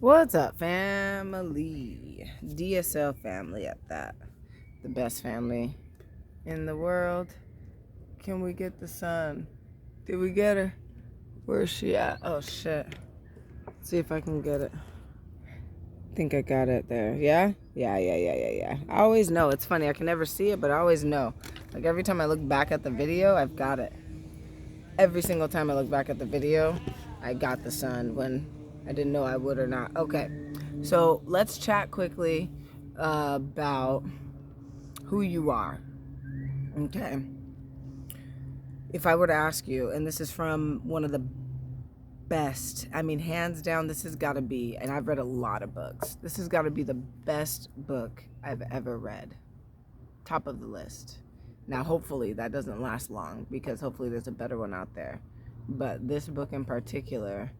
What's up, family? DSL family at that. The best family in the world. Can we get the sun? Did we get her? Where's she at? Oh, shit. Let's see if I can get it. Think I got it there. Yeah? Yeah. I always know. It's funny. I can never see it, but I always know. Like every time I look back at the video, I've got it. Every single time I look back at the video, I got the sun when I didn't know I would or not. Okay. So let's chat quickly about who you are. Okay. If I were to ask you, and this is from one of the best, I mean, hands down, this has got to be, and I've read a lot of books, this has got to be the best book I've ever read. Top of the list. Now, hopefully that doesn't last long because hopefully there's a better one out there. But this book in particular,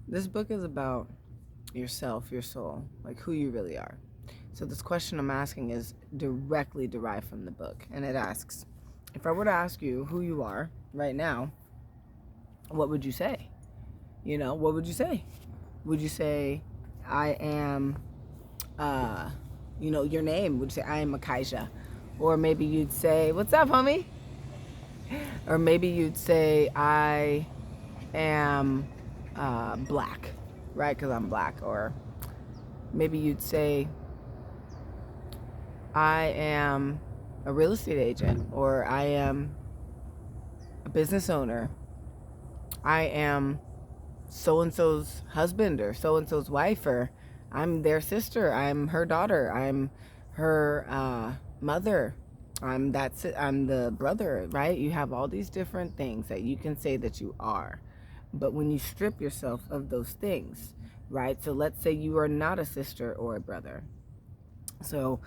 this book is about yourself, your soul, like who you really are. So this question I'm asking is directly derived from the book. And it asks, if I were to ask you who you are right now, what would you say? You know, what would you say? Would you say, I am, your name? Would you say, I am Makaiza? Or maybe you'd say, what's up, homie? Or maybe you'd say, I am black, right? Because I'm black. Or maybe you'd say, I am a real estate agent, or I am a business owner. I am so-and-so's husband or so-and-so's wife, or I'm their sister. I'm her daughter. I'm her mother. I'm the brother, right? You have all these different things that you can say that you are. But when you strip yourself of those things, right? So let's say you are not a sister or a brother. So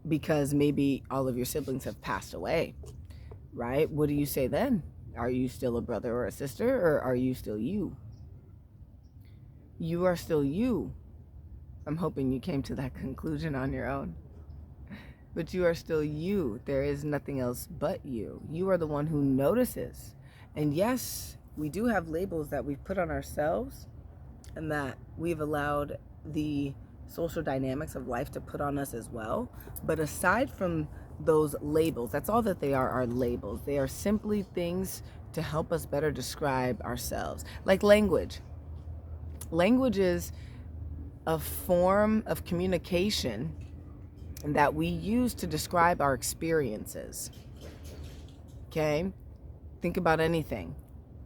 because maybe all of your siblings have passed away, right? What do you say then? Are you still a brother or a sister, or are you still you? You are still you. I'm hoping you came to that conclusion on your own. But you are still you. There is nothing else but you. You are the one who notices. And yes, we do have labels that we've put on ourselves and that we've allowed the social dynamics of life to put on us as well. But aside from those labels, that's all that they are labels. They are simply things to help us better describe ourselves. Like language. Language is a form of communication that we use to describe our experiences. Okay? Think about anything.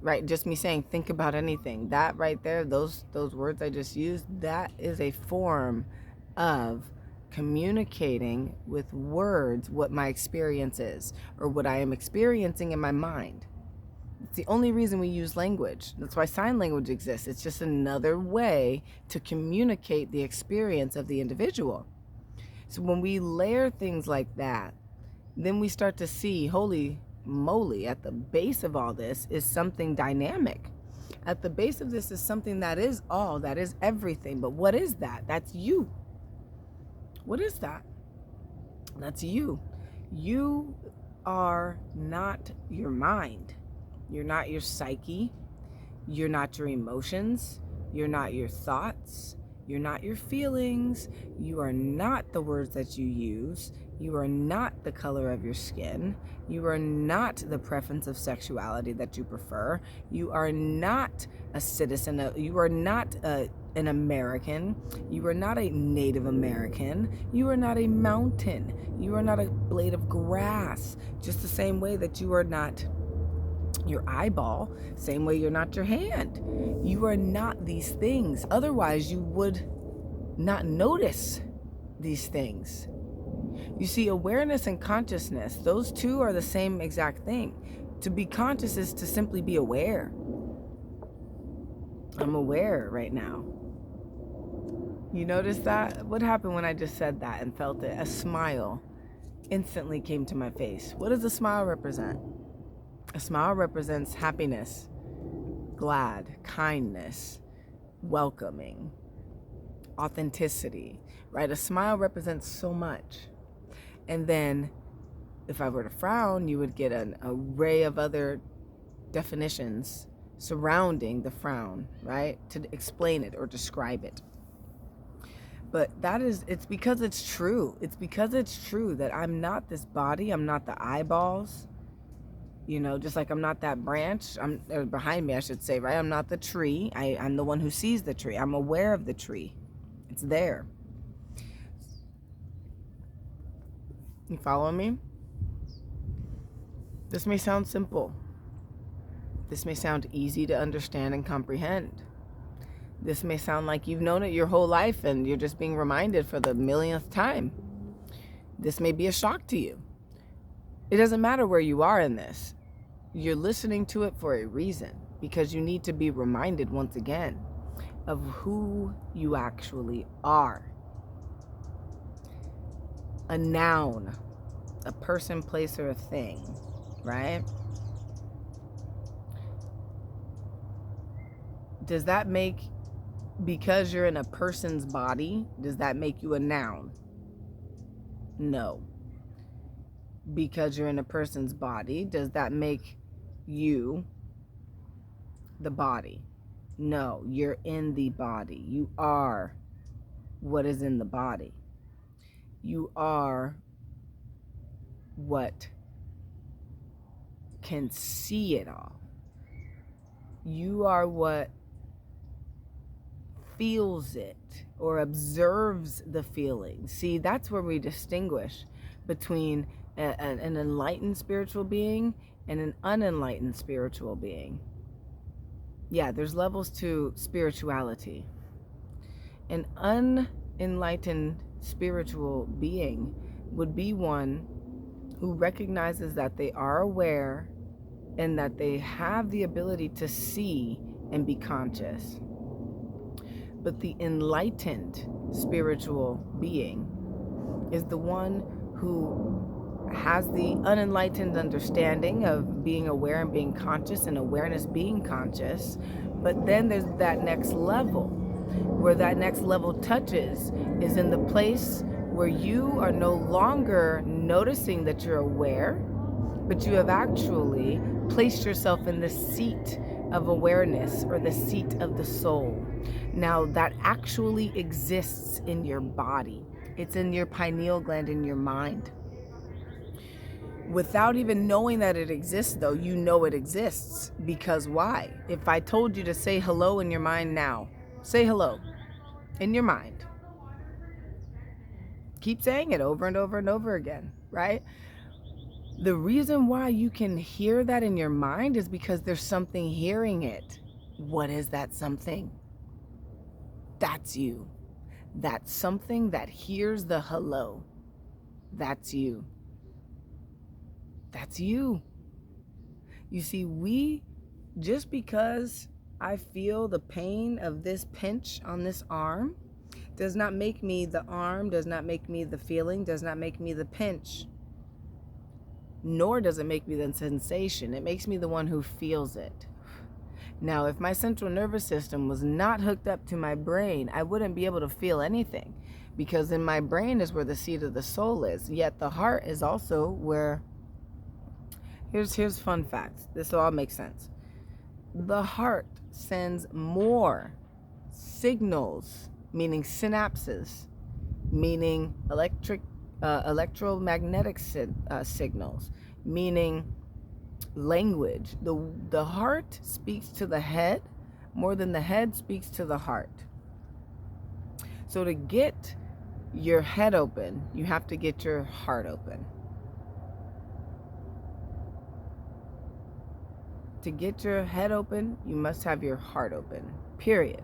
Right? Just me saying think about anything. That right there, those words I just used, that is a form of communicating with words what my experience is, or what I am experiencing in my mind. It's the only reason we use language. That's why sign language exists. It's just another way to communicate the experience of the individual. So when we layer things like that, then we start to see, holy moly, at the base of all this is something dynamic. At the base of this is something that is all, that is everything. But what is that? That's you. What is that? That's you. You are not your mind. You're not your psyche. You're not your emotions. You're not your thoughts. You're not your feelings. You are not the words that you use. You are not the color of your skin. You are not the preference of sexuality that you prefer. You are not a citizen. You are not an American. You are not a Native American. You are not a mountain. You are not a blade of grass. Just the same way that you are not your eyeball, same way you're not your hand. You are not these things. Otherwise, you would not notice these things. You see, awareness and consciousness, those two are the same exact thing. To be conscious is to simply be aware. I'm aware right now. You notice that? What happened when I just said that and felt it? A smile instantly came to my face. What does a smile represent? A smile represents happiness, glad, kindness, welcoming, authenticity, right? A smile represents so much. And then if I were to frown, you would get an array of other definitions surrounding the frown, right? To explain it or describe it. But it's because it's true. It's because it's true that I'm not this body. I'm not the eyeballs. Just like I'm not that branch. Or behind me, I should say, right? I'm not the tree. I'm the one who sees the tree. I'm aware of the tree. It's there. You following me? This may sound simple. This may sound easy to understand and comprehend. This may sound like you've known it your whole life and you're just being reminded for the millionth time. This may be a shock to you. It doesn't matter where you are in this. You're listening to it for a reason, because you need to be reminded once again of who you actually are. A noun, a person, place, or a thing, right? Does that make, because you're in a person's body, does that make you a noun? No. Because you're in a person's body, does that make you the body? No, you're in the body. You are what is in the body. You are what can see it all. You are what feels it or observes the feeling. See, that's where we distinguish between an enlightened spiritual being and an unenlightened spiritual being. Yeah, there's levels to spirituality. An unenlightened spiritual being would be one who recognizes that they are aware and that they have the ability to see and be conscious. But the enlightened spiritual being is the one who has the unenlightened understanding of being aware and being conscious, and awareness being conscious. But then there's that next level. Where that next level touches is in the place where you are no longer noticing that you're aware, but you have actually placed yourself in the seat of awareness, or the seat of the soul. Now, that actually exists in your body. It's in your pineal gland, in your mind. Without even knowing that it exists, though, you know it exists. Because why? If I told you to say hello in your mind now, say hello in your mind. Keep saying it over and over and over again, right? The reason why you can hear that in your mind is because there's something hearing it. What is that something? That's you. That's something that hears the hello. That's you. That's you. You see, just because I feel the pain of this pinch on this arm does not make me the arm, does not make me the feeling, does not make me the pinch. Nor does it make me the sensation. It makes me the one who feels it. Now, if my central nervous system was not hooked up to my brain, I wouldn't be able to feel anything, because in my brain is where the seat of the soul is. Yet the heart is also where, here's fun facts. This will all make sense. The heart sends more signals, meaning synapses, meaning electromagnetic signals, meaning language. The heart speaks to the head more than the head speaks to the heart. So to get your head open, you have to get your heart open. To get your head open, you must have your heart open, period.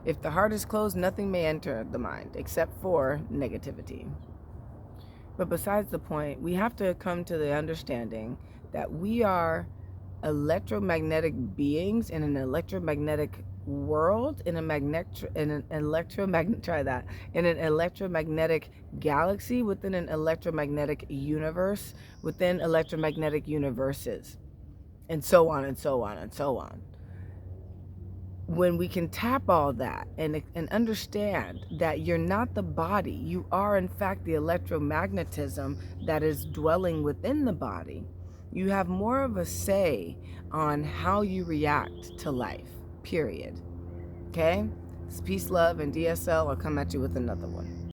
If the heart is closed, nothing may enter the mind except for negativity. But besides the point, we have to come to the understanding that we are electromagnetic beings in an electromagnetic world, in an electromagnetic galaxy, within an electromagnetic universe, within electromagnetic universes, and so on and so on and so on. When we can tap all that and understand that you're not the body, you are in fact the electromagnetism that is dwelling within the body, you have more of a say on how you react to life, period. Okay? It's peace, love, and DSL. I'll come at you with another one.